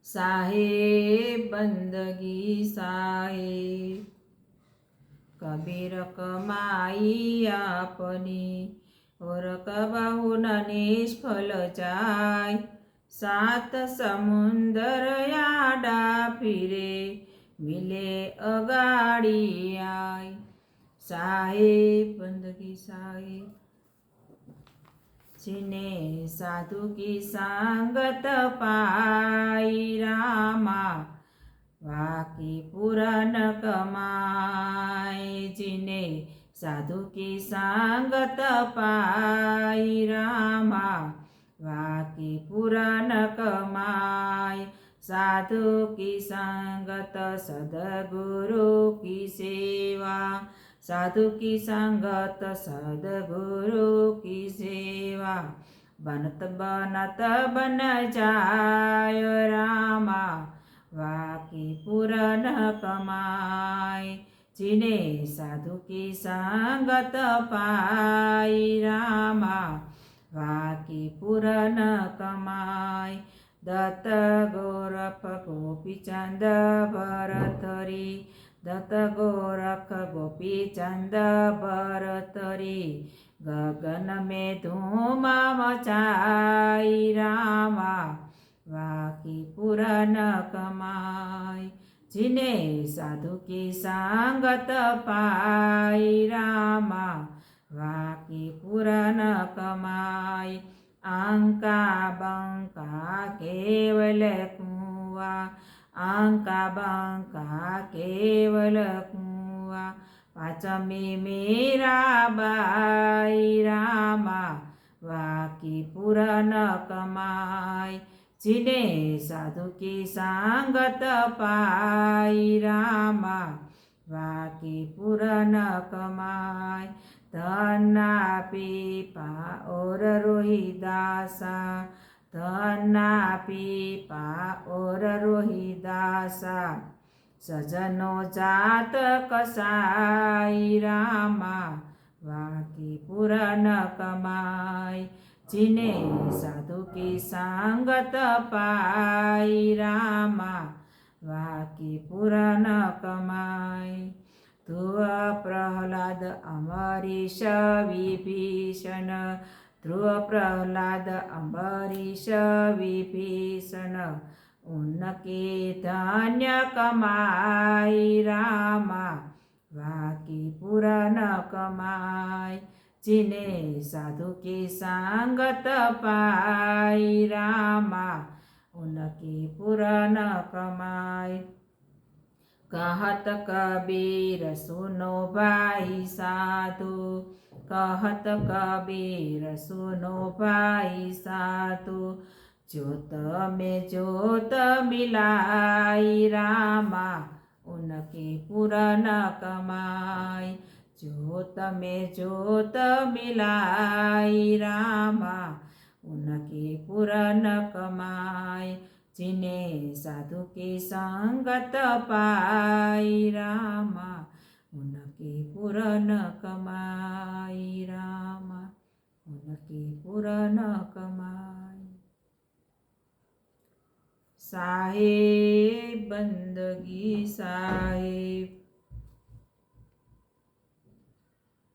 साहेब बंदगी साहेब। कबीर कमाई आपनी और कबाहून निष्फल जाय। सात समुंदर याडा फिरे मिले अगाड़ी आय। साहेब बंदगी साहेब। जिने साधु की सांगत पाई रामा वाकी पूरन कमाय। जिने साधु की सांगत पाई रामा वाकी पूरन कमाय। साधु की संगत सद्गुरु की सेवा। साधु की संगत सद्गुरु की सेवा। बनत बनत बन जाय रामा वाकी पूरन कमाय। जिने साधु की संगत पाई रामा वाकी पूरन कमाय। दत्त गोरख गोपीचंद भरतरी। दत्त गोरख गोपीचंद भरतरी। गगन में धूम मचाई रामा वाकी पूरन कमाय। जिने साधु की संगत पाई रामा वाकी पूरन कमाय। अंका बंका केवल कुआ। अंका बंका केवल कुआ। पाचमी मीराबाई रामा वाकी पूरन कमाय। जिने साधु की संगत पाई रामा वाकी पूरन कमाय। धन्ना पीपा और रोहिदासा। धन्ना पीपा और रोहिदासा। सजनो जात कसाई रामा वाकी पूरन कमाय। जिने साधु की संगत पाई रामा वाकी पूरन कमाय। ध्रुव प्रहलाद अम्बरीश विभीषण। ध्रुव प्रहलाद अम्बरीश विभीषण। उनके धन्य कमाई रामा वाकी पूरन कमाय। जिने साधु की संगत पाई रामा उनकी पूरन कमाय। कहत कबीर सुनो भाई साधु। कहत कबीर सुनो भाई साधु। ज्योत में ज्योत मिलाई रामा उनकी पूरन कमाय। ज्योत में ज्योत मिलाई रामा उनकी पूरन कमाय। जिने साधु की संगत पाई रामा उनकी पूरन कमाई। रामा उनकी पूरन कमाई। साहेब बंदगी साहेब।